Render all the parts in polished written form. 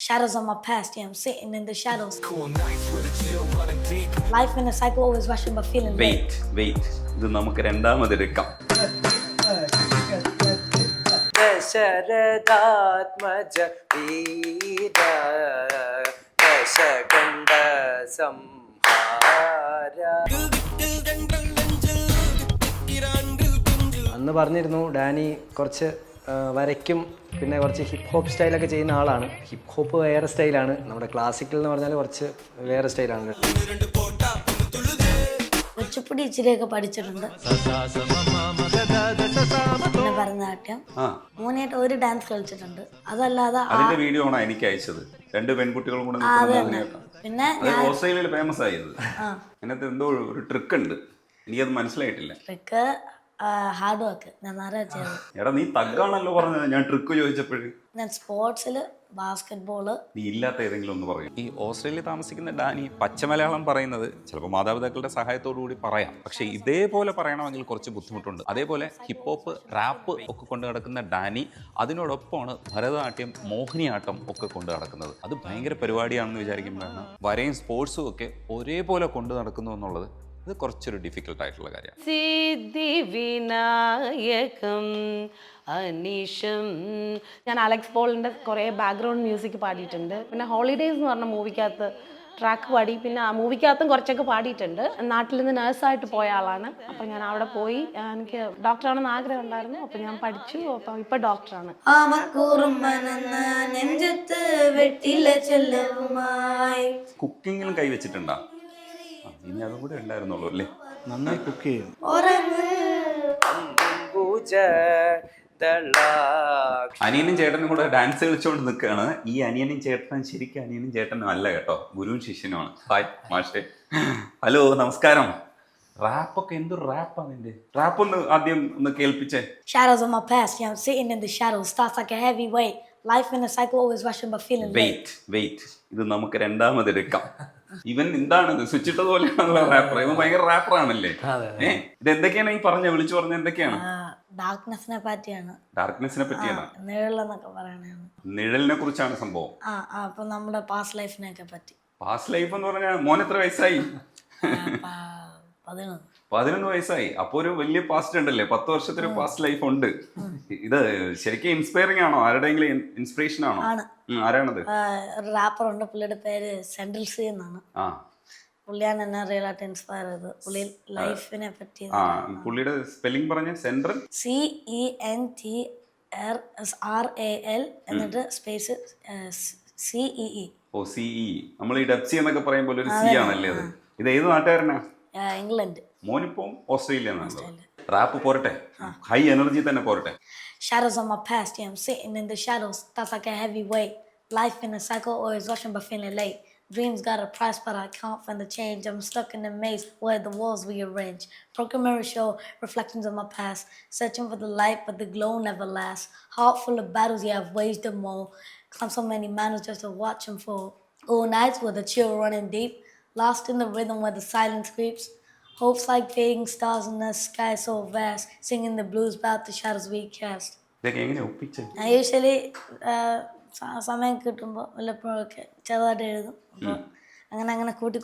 Shadows on my past, yeah, I'm sitting in the shadows. Life in a cycle, always rushing but feeling late. Wait ഇത് നമുക്ക് രണ്ടാമതെടുക്കാം. ദശരഥാത്മജ വീര ദശകണ്ഠ സംഹാര. അന്ന് പറഞ്ഞിരുന്നു Dani കുറച്ച് വരയ്ക്കും, പിന്നെ കുറച്ച് ഹിപ്പ് ഹോപ്പ് സ്റ്റൈലൊക്കെ ചെയ്യുന്ന ആളാണ്. ഹിപ്പ് ഹോപ്പ് വേറെ സ്റ്റൈലാണ്, നമ്മുടെ ക്ലാസിക്കൽ എന്ന് പറഞ്ഞാൽ കുറച്ച് വേറെ സ്റ്റൈലാണ്. കുച്ചിപ്പുടി ഇച്ചിരിയൊക്കെ പഠിച്ചിട്ടുണ്ട്. പിന്നെ ഭരതനാട്യം, മോനായിട്ട് ഒരു ഡാൻസ് കളിച്ചിട്ടുണ്ട്. അതല്ലാതെ അതിന്റെ വീഡിയോ ആണ് എനിക്ക് അയച്ചത്. രണ്ട് പെൺകുട്ടികളും കൂടെ പിന്നെ ഓസ്ട്രേലിയയിൽ ഫേമസ് ആയത്. അതിനകത്ത് എന്തോ ഒരു ട്രിക്ക് ഉണ്ട്, എനിക്കത് മനസ്സിലായിട്ടില്ല. ട്രിക്ക് ഹാർഡ് വർക്ക് ഞാൻ നിറയെ ചെയ്തു. എടാ നീ തഗ്ഗാണല്ലോ പറഞ്ഞത് ഞാൻ ട്രിക്ക് ചോദിച്ചപ്പോഴും. ഞാൻ സ്പോർട്സിൽ ബാസ്കറ്റ്ബോള്. നീ ഇല്ലാത്ത ഏതെങ്കിലും ഒന്ന് പറയും. ഈ ഓസ്ട്രേലിയയിൽ താമസിക്കുന്ന ഡാനി പച്ച മലയാളം പറയുന്നത് ചിലപ്പോൾ മാതാപിതാക്കളുടെ സഹായത്തോടു കൂടി പറയാം, പക്ഷെ ഇതേപോലെ പറയണമെങ്കിൽ കുറച്ച് ബുദ്ധിമുട്ടുണ്ട്. അതേപോലെ ഹിപ്പ് ഹോപ്പ് റാപ്പ് ഒക്കെ കൊണ്ട് നടക്കുന്ന ഡാനി അതിനോടൊപ്പമാണ് ഭരതനാട്യം മോഹിനിയാട്ടം ഒക്കെ കൊണ്ട് നടക്കുന്നത്. അത് ഭയങ്കര പരിപാടിയാണെന്ന് വിചാരിക്കുമ്പോഴാണ് വരയും സ്പോർട്സും ഒക്കെ ഒരേപോലെ കൊണ്ട് നടക്കുന്നു എന്നുള്ളത് ഇത് കുറച്ചൊരു ഡിഫിക്കൽട്ട് ആയിട്ടുള്ള കാര്യമാണ്. സിദ്ധി വിനായകം അനീഷം. ഞാൻ അലക്സ് പോളിൻ്റെ കുറേ ബാക്ക്ഗ്രൗണ്ട് മ്യൂസിക് പാടിയിട്ടുണ്ട്. പിന്നെ ഹോളിഡേയ്സ് എന്ന് പറഞ്ഞ മൂവിക്കകത്ത് ട്രാക്ക് പാടി. പിന്നെ ആ മൂവിക്കകത്തും കുറച്ചൊക്കെ പാടിയിട്ടുണ്ട്. നാട്ടിൽ നിന്ന് നേഴ്സായിട്ട് പോയ ആളാണ്. അപ്പം ഞാൻ അവിടെ പോയി, എനിക്ക് ഡോക്ടറാണെന്ന് ആഗ്രഹം ഉണ്ടായിരുന്നു. അപ്പം ഞാൻ പഠിച്ചു. അപ്പം ഇപ്പം ഡോക്ടറാണ്. കുക്കിങ്ങിലും കൈവച്ചിട്ടുണ്ടോ? ഇനി അതും കൂടെ ഉണ്ടായിരുന്നുള്ളൂ അല്ലേ? നന്നായി കുക്ക് ചെയ്യും. അനിയനും ചേട്ടനും കൂടെ ഡാൻസ് കളിച്ചുകൊണ്ട് നിൽക്കുകയാണ്. ഈ അനിയനും ചേട്ടനും ശരിക്കും അനിയനും ചേട്ടനും അല്ല കേട്ടോ, ഗുരുവും ശിഷ്യനുമാണ്. ഹായ് മാഷേ. ഹലോ നമസ്കാരം. റാപ്പൊക്കെ എന്തൊരു റാപ്പാണ് നിന്റെ? റാപ്പ് ഒന്ന് ആദ്യം ഒന്ന് കേൾപ്പിച്ചേ. Shadows on my past, yeah, I'm sitting in the shadows. Thoughts like a heavy weight. Life in a cycle, always rushing but feeling late. Wait ഇത് നമുക്ക് രണ്ടാമതെടുക്കാം. ഇവൻ എന്താണിത് സ്വിച്ചിട്ടത് പോലെയാണല്ലോ റാപ്പർ. ഇവൻ ഭയങ്കര റാപ്പറാണല്ലേ? ഇത് എന്തൊക്കെയാണ് ഈ വിളിച്ചു പറഞ്ഞ എന്തൊക്കെയാണ്? ഡാർക്ക്നെസ്സിനെ പറ്റിയാണ്. ഡാർക്ക്നെസ്സിനെ പറ്റിയാണ്. നിഴലെന്നൊക്കെ പറയണതാണ്. നിഴലിനെ കുറിച്ചാണ് സംഭവം. അപ്പൊ നമ്മുടെ പാസ്റ്റ് ലൈഫിനെയൊക്കെ പറ്റി. പാസ്റ്റ് ലൈഫ് എന്ന് പറഞ്ഞാൽ മോൻ എത്ര വയസ്സായി? 11 വയസ്സായി. അപ്പൊ ഒരു വലിയ പാസ്റ്റ് ഉണ്ടല്ലേ, 10 വർഷത്തിന് പാസ്റ്റ് ലൈഫ് ഉണ്ട്. ഇത് ശരിക്കും ഇൻസ്പയറിംഗ് ആണോ? ആരുടെയെങ്കിലും ഇൻസ്പിറേഷൻ ആണോ? ആരാണത്? ഒരു റാപ്പർ ഉണ്ട്, പുള്ളിയുടെ പേര് സെൻട്രൽ സി എന്നാണ്. പുള്ളിയാണ് എന്നെ റിയൽ ആയിട്ട് ഇൻസ്പയർ ചെയ്തത്. പുള്ളി ലൈഫിനെ പറ്റി. പുള്ളിയുടെ സ്പെല്ലിംഗ് പറഞ്ഞ സെൻട്രൽ CENTRAL എന്നിട്ട് സ്പേസ് CEE. ഓ CE. നമ്മൾ ഈ ഡബ്സി എന്നൊക്കെ പറയുമ്പോൾ ഒരു സി ആണല്ലേ അത്? ഇത് ഏത് നാട്ടുകാരനാ? ഇംഗ്ലണ്ട്. മോനിപ്പം ഓസ്ട്രേലിയ എന്നാണല്ലോ. റാപ്പ് പോരട്ടെ, ഹൈ എനർജി തന്നെ പോരട്ടെ. Shadows on my past, yeah, I'm sitting in the shadows. Thoughts like a heavy weight. Life in a cycle, always rushing but feeling late. Dreams got a price, but I can't find the change. I'm stuck in a maze where the walls rearrange. Broken mirrors show reflections of my past. Searching for the light, but the glow never lasts. Heart full of battles, yeah, I've waged them all. Climbed so many mountains just to watch them fall. All nights with the chill running deep. Lost in the rhythm where the silence creeps. Hopes like fading stars in the sky so vast. Singing the blues about the shadows we cast. ഇതൊക്കെ എങ്ങനെ ഒപ്പിച്ചേ? ഞാൻ usually സമയം കിട്ടുമ്പോൾ വല്ലപ്പോഴൊക്കെ ചെറുതായിട്ട് എഴുതും. അപ്പോൾ അങ്ങനെ കൂട്ടി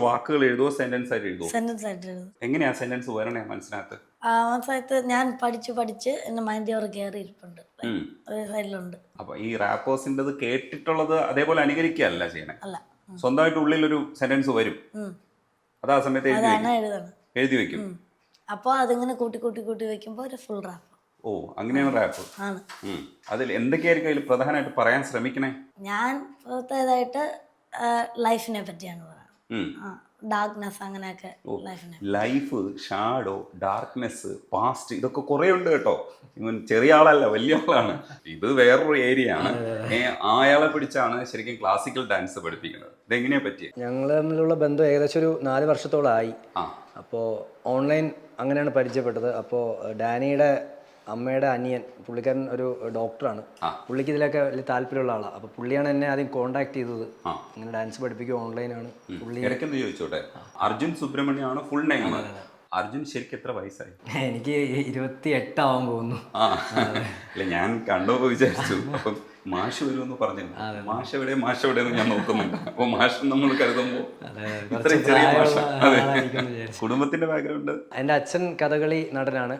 വാക്കുകൾ എഴുതുമോ സെന്റൻസ് ആയിട്ട് എഴുതുമോ? സെന്റൻസ് ആയിട്ട് എഴുതും. എങ്ങനെയാ സെന്റൻസ് വരണേ മനസ്സിനകത്ത്? മനസ്സിലായിട്ട് ഞാൻ പഠിച്ച് എന്റെ മൈൻഡ് അവർ കയറി ഇരിപ്പുണ്ട്, ഒരു സൈഡിലുണ്ട്. അപ്പൊ ഈ റാപ്പേഴ്സിൻ്റെത് കേട്ടിട്ടുള്ളത് അതേപോലെ അനുകരിക്കുകയല്ല ചെയ്യണേ, അല്ല, സ്വന്തമായിട്ട് ഉള്ളിലൊരു സെന്റൻസ് വരും, അത് ആ സമയത്ത് എഴുതി വെക്കും. അപ്പോൾ അതിങ്ങനെ കൂട്ടി വെക്കുമ്പോൾ ഒരു ഫുൾ റാപ്പ്. ഓ അങ്ങനെയാണ് റാപ്പ്. അതിൽ എന്തൊക്കെയായിരിക്കും അതിൽ പ്രധാനമായിട്ട് പറയാൻ ശ്രമിക്കണേ? ഞാൻ പ്രത്യേകമായിട്ട് ലൈഫിനെ പറ്റിയാണ് പറയുന്നത്. ഡാർക്ക്നെസ് അങ്ങനെയൊക്കെ. ലൈഫ്, ഷാഡോ, ഡാർക്ക്നെസ്, പാസ്റ്റ്, ഇതൊക്കെ കുറെ ഉണ്ട് കേട്ടോ. ഇവൻ ചെറിയ ആളല്ല, വലിയ ആളാണ്. ഇത് വേറൊരു ഏരിയ ആണ്. അയാളെ പിടിച്ചാണ് ശരിക്കും ക്ലാസിക്കൽ ഡാൻസ് പഠിപ്പിക്കുന്നത്. ഇതെങ്ങനെയാ പറ്റിയ? ഞങ്ങൾ തമ്മിലുള്ള ബന്ധം ഏകദേശം ഒരു 4 വർഷത്തോളമായി. അപ്പോൾ ഓൺലൈൻ അങ്ങനെയാണ് പരിചയപ്പെട്ടത്. അപ്പോൾ ഡാനിയുടെ അമ്മയുടെ അനിയൻ, പുള്ളിക്കാരൻ ഒരു ഡോക്ടറാണ്. പുള്ളിക്ക് ഇതിലൊക്കെ വലിയ താല്പര്യമുള്ള ആളാണ്. അപ്പോൾ പുള്ളിയാണ് എന്നെ ആദ്യം കോൺടാക്ട് ചെയ്തത്. അങ്ങനെ ഡാൻസ് പഠിപ്പിക്കുക ഓൺലൈനാണ്. പുള്ളി ഇടയ്ക്കെന്ന് ചോദിച്ചോട്ടെ, അർജുൻ സുബ്രഹ്മണ്യമാണ് ഫുൾ നെയിം. അർജുൻ ശരിക്കും എത്ര വയസ്സായി? എനിക്ക് 28 ആവാൻ പോകുന്നു. അല്ല ഞാൻ കണ്ടോ വിചാരിച്ചു. അപ്പം മാഷ് വരുമെന്ന് പറഞ്ഞില്ല. മാഷ് എവിടെയെന്ന് ഞാൻ നോക്കുന്നുണ്ട്. അപ്പോൾ മാഷ് നമ്മൾ കരുതുമ്പോൾ ഇത്രയും ചെറിയ മാഷ. കുടുംബത്തിന്റെ ബാക്ക്ഗ്രൗണ്ട്. എൻ്റെ അച്ഛൻ കഥകളി നടനാണ്.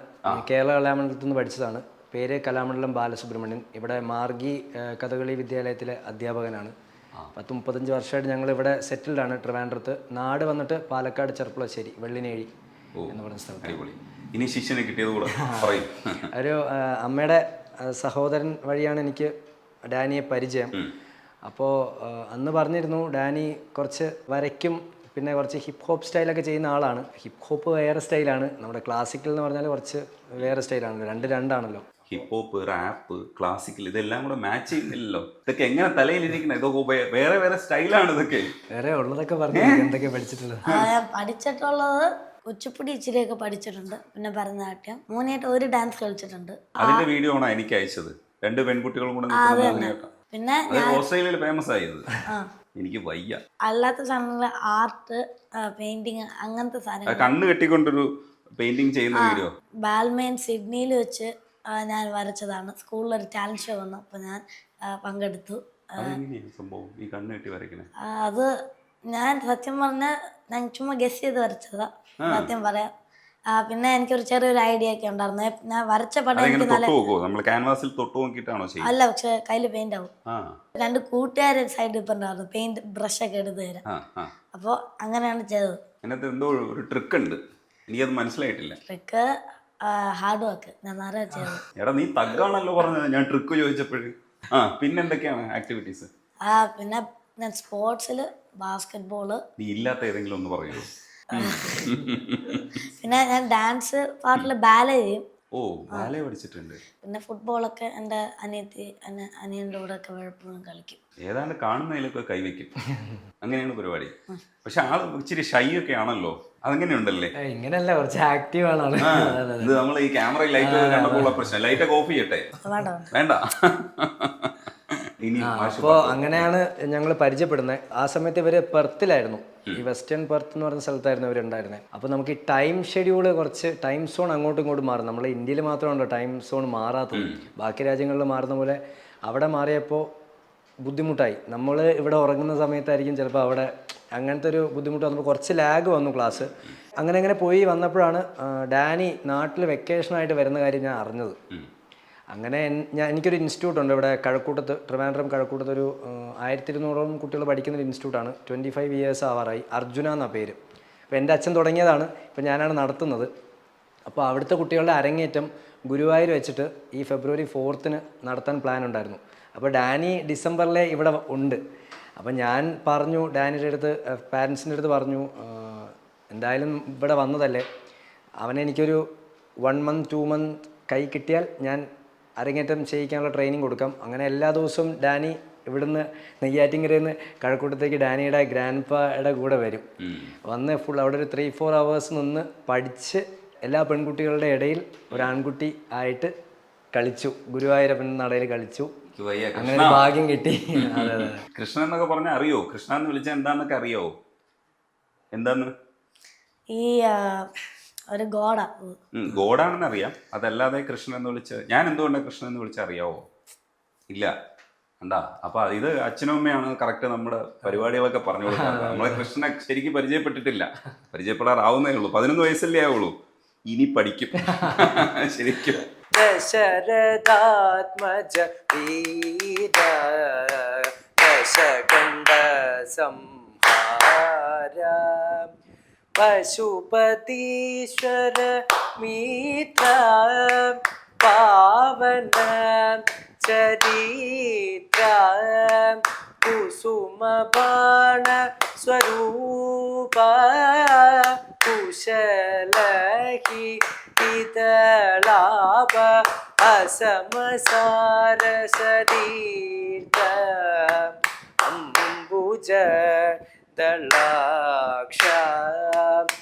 കേരള കലാമണ്ഡലത്തിൽ നിന്ന് പഠിച്ചതാണ്. പേര് കലാമണ്ഡലം ബാലസുബ്രഹ്മണ്യൻ. ഇവിടെ മാർഗി കഥകളി വിദ്യാലയത്തിലെ അധ്യാപകനാണ്. 30-35 വർഷമായിട്ട് ഞങ്ങൾ ഇവിടെ സെറ്റിൽഡാണ് ട്രിവാൻഡ്രത്ത്. നാട് വന്നിട്ട് പാലക്കാട് ചെർപ്പുളശ്ശേരി വെള്ളിനേഴി എന്ന് പറയുന്ന സ്ഥലത്ത്. ഇനി ശിഷ്യനെ കിട്ടിയത് കൂടെ പറയും. ഒരു അമ്മയുടെ സഹോദരൻ വഴിയാണ് എനിക്ക് ഡാനിയെ പരിചയം. അപ്പോൾ അന്ന് പറഞ്ഞിരുന്നു ഡാനി കുറച്ച് വരയ്ക്കും, പിന്നെ കുറച്ച് ഹിപ്പ് ഹോപ്പ് സ്റ്റൈലൊക്കെ ചെയ്യുന്ന ആളാണ്. ഹിപ്പ് ഹോപ്പ് വേറെ സ്റ്റൈലാണ്, നമ്മുടെ ക്ലാസിക്കൽ എന്ന് പറഞ്ഞാൽ കുറച്ച് വേറെ സ്റ്റൈലാണ്. രണ്ടാണല്ലോ. ഹിപ്പ് ഹോപ്പ്, റാപ്പ്, ക്ലാസിക്കൽ ഇതെല്ലാം കൂടെ മാച്ച് ചെയ്യുന്നില്ലല്ലോ. ഇതൊക്കെ എങ്ങനെ തലയിലിരിക്കണം? ഇതൊക്കെ വേറെ വേറെ സ്റ്റൈലാണ്. ഇതൊക്കെ വേറെ ഉള്ളതൊക്കെ പറഞ്ഞു. എന്തൊക്കെ പഠിച്ചിട്ടുള്ളത്? ഞാൻ പഠിച്ചിട്ടുള്ളത് കുച്ചിപ്പുടി ഇച്ചിരിയൊക്കെ പഠിച്ചിട്ടുണ്ട്, പിന്നെ ഭരതനാട്യം, 3 ഒരു ഡാൻസ് കളിച്ചിട്ടുണ്ട്. അതിന്റെ വീഡിയോ ആണോ എനിക്ക് അയച്ചത്? 2 പെൺകുട്ടികളും കൂടെ പിന്നെ ഓസ്ട്രേലിയയിൽ ഫേമസ് ആയത്. എനിക്ക് വയ്യ. അല്ലാത്ത സാധനങ്ങൾ ആർട്ട്, പെയിന്റിങ്, അങ്ങനത്തെ സാധനങ്ങൾ. കണ്ണ് കെട്ടിക്കൊണ്ടൊരു പെയിന്റിങ് ചെയ്യുന്ന വീഡിയോ ബാൽമെയിൻ സിഡ്നിയിൽ വെച്ച് ഞാൻ വരച്ചതാണ്. സ്കൂളിലൊരു ടാലന്റ് ഷോ വന്നു, അപ്പോൾ ഞാൻ പങ്കെടുത്തു. സംഭവം ഈ കണ്ണ് കെട്ടി വരയ്ക്കണേ അത് ഞാൻ സത്യം പറഞ്ഞാൽ ഞാൻ ചുമ്മാ ഗസ് ചെയ്ത് വരച്ചതാ, സത്യം പറയാം. പിന്നെ എനിക്കൊരു ചെറിയൊരു ഐഡിയ ഒക്കെ ഉണ്ടായിരുന്നു. ഞാൻ വരച്ച പടം എനിക്ക് നല്ല അല്ല, പക്ഷെ കയ്യിൽ പെയിന്റ് ആവും. 2 കൂട്ടുകാരെ സൈഡിൽ ഇപ്പൊ ഉണ്ടായിരുന്നു പെയിന്റ് ബ്രഷ് ഒക്കെ എടുത്ത് തരാം. അപ്പോൾ അങ്ങനെയാണ് ചെയ്തത്. എന്തോ ഒരു ട്രിക്ക് ഉണ്ട്, എനിക്കത് മനസ്സിലായിട്ടില്ല. ട്രിക്ക് ഹാർഡ് വർക്ക് ഞാൻ നിറയെ ചെയ്തത്. എടാ നീ തഗ്ഗാണല്ലോ പറഞ്ഞത് ഞാൻ ട്രിക്ക് ചോദിച്ചപ്പോഴേ. പിന്നെന്തൊക്കെയാണ് ആക്ടിവിറ്റീസ്? പിന്നെ ഞാൻ സ്പോർട്സിൽ ബാസ്കറ്റ് ബോള്. നീ ഇല്ലാത്ത ഏതെങ്കിലും ഒന്ന് പറയൂ. പിന്നെ ഞാൻ ഡാൻസ് പാട്ടിൽ ബാലെ ചെയ്യും. ഓ, ബാലെ പഠിച്ചിട്ടുണ്ട്. പിന്നെ ഫുട്ബോളൊക്കെ എൻ്റെ അനിയൻ്റെ കൂടെ ഒക്കെ എപ്പോഴും കളിക്കും. ഏതാണ്ട് കാണുന്നതിലൊക്കെ കൈവയ്ക്കും, അങ്ങനെയാണ് പരിപാടി. പക്ഷെ ആള് ഇച്ചിരി ഷൈ ഒക്കെ ആണല്ലോ, അതെങ്ങനെയുണ്ടല്ലേ? ഇങ്ങനെയല്ല, കുറച്ച് ആക്റ്റീവ് ആണ്. ഇത് നമ്മൾ ഈ ക്യാമറ ലൈറ്റ് കണ്ടപ്പോൾ പ്രശ്നം. ലൈറ്റ് ഒക്കെ ഓഫ് ചെയ്യട്ടെ? വേണ്ട. അപ്പോൾ അങ്ങനെയാണ് ഞങ്ങൾ പരിചയപ്പെടുന്നത്. ആ സമയത്ത് ഇവര് പെർത്തിലായിരുന്നു, ഈ വെസ്റ്റേൺ പെർത്ത് എന്ന് പറയുന്ന സ്ഥലത്തായിരുന്നു ഇവരുണ്ടായിരുന്നത്. അപ്പോൾ നമുക്ക് ഈ ടൈം ഷെഡ്യൂള് കുറച്ച് ടൈം സോൺ അങ്ങോട്ടും ഇങ്ങോട്ടും മാറും. നമ്മൾ ഇന്ത്യയിൽ മാത്രമുണ്ടോ ടൈം സോൺ മാറാത്തത്, ബാക്കി രാജ്യങ്ങളിൽ മാറുന്ന പോലെ അവിടെ മാറിയപ്പോൾ ബുദ്ധിമുട്ടായി. നമ്മൾ ഇവിടെ ഉറങ്ങുന്ന സമയത്തായിരിക്കും ചിലപ്പോൾ അവിടെ, അങ്ങനത്തെ ഒരു ബുദ്ധിമുട്ട് വന്നപ്പോൾ കുറച്ച് ലാഗ് വന്നു ക്ലാസ്. അങ്ങനെ പോയി വന്നപ്പോഴാണ് ഡാനി നാട്ടിൽ വെക്കേഷനായിട്ട് വരുന്ന കാര്യം ഞാൻ അറിഞ്ഞത്. അങ്ങനെ എനിക്കൊരു ഇൻസ്റ്റിറ്റ്യൂട്ട് ഉണ്ട് ഇവിടെ കഴക്കൂട്ടത്ത്, ട്രിവാൻഡ്രം കഴക്കൂട്ടത്ത്. ഒരു 1200ഓളം കുട്ടികൾ പഠിക്കുന്ന ഒരു ഇൻസ്റ്റിറ്റ്യൂട്ടാണ്. 25 ഇയേഴ്സ് ആവാറായി. അർജുന എന്നാണ് പേര്. അപ്പോൾ എൻ്റെ അച്ഛൻ തുടങ്ങിയതാണ്, ഇപ്പോൾ ഞാനാണ് നടത്തുന്നത്. അപ്പോൾ അവിടുത്തെ കുട്ടികളുടെ അരങ്ങേറ്റം ഗുരുവായൂർ വെച്ചിട്ട് ഈ ഫെബ്രുവരി 4th നടത്താൻ പ്ലാൻ ഉണ്ടായിരുന്നു. അപ്പോൾ ഡാനി ഡിസംബറിലെ ഇവിടെ ഉണ്ട്. അപ്പോൾ ഞാൻ പറഞ്ഞു ഡാനിയുടെ അടുത്ത്, പാരൻസിൻ്റെ അടുത്ത് പറഞ്ഞു, എന്തായാലും ഇവിടെ വന്നതല്ലേ, അവനെനിക്കൊരു 1 month 2 month കൈ കിട്ടിയാൽ ഞാൻ അരങ്ങേറ്റം ചെയ്യിക്കാനുള്ള ട്രെയിനിങ് കൊടുക്കാം. അങ്ങനെ എല്ലാ ദിവസവും ഡാനി ഇവിടുന്ന് നെയ്യാറ്റിൻകരയിൽ നിന്ന് കഴക്കൂട്ടത്തേക്ക് ഡാനിയുടെ ഗ്രാൻഡ്പായുടെ കൂടെ വരും. വന്ന് ഫുൾ അവിടെ ഒരു 3-4 hours നിന്ന് പഠിച്ച് എല്ലാ പെൺകുട്ടികളുടെ ഇടയിൽ ഒരു ആൺകുട്ടി ആയിട്ട് കളിച്ചു. ഗുരുവായൂരപ്പൻ നടയിൽ കളിച്ചു. അങ്ങനെ ഒരു ഭാഗ്യം കിട്ടി. അതെ. കൃഷ്ണൻ എന്നൊക്കെ പറഞ്ഞാൽ അറിയോ? കൃഷ്ണ എന്ന് വിളിച്ചാൽ എന്താന്നൊക്കെ അറിയോ? എന്താന്ന്? ഈ ഒരു ഗോഡാണെന്ന് അറിയാം. അതല്ലാതെ കൃഷ്ണൻ എന്ന് വിളിച്ച് ഞാൻ എന്തുകൊണ്ടാണ് കൃഷ്ണൻ എന്ന് വിളിച്ചാൽ അറിയാവോ? ഇല്ല. കണ്ടാ? അപ്പൊ ഇത് അച്ഛനും അമ്മയാണ് കറക്റ്റ് നമ്മുടെ പരിപാടികളൊക്കെ പറഞ്ഞു കൊടുക്കാറ്. നമ്മളെ കൃഷ്ണനെ ശരിക്കും പരിചയപ്പെട്ടിട്ടില്ല, പരിചയപ്പെടാറാവുന്നേ ഉള്ളൂ. 11 വയസ്സല്ലേ ആവുള്ളൂ. ഇനി പഠിക്കും ശരിക്കും. ദശരഥാത്മജ വീര ദശകണ്ഠ സംഹാര പശുപതീശ്വര മിത്ര പാവന ചരിത്ര കുസുമബാണ സ്വരൂപ കുശലഹി ഇതളാപ അസമസാര ശരീര അംബുജ ദളാക്ഷ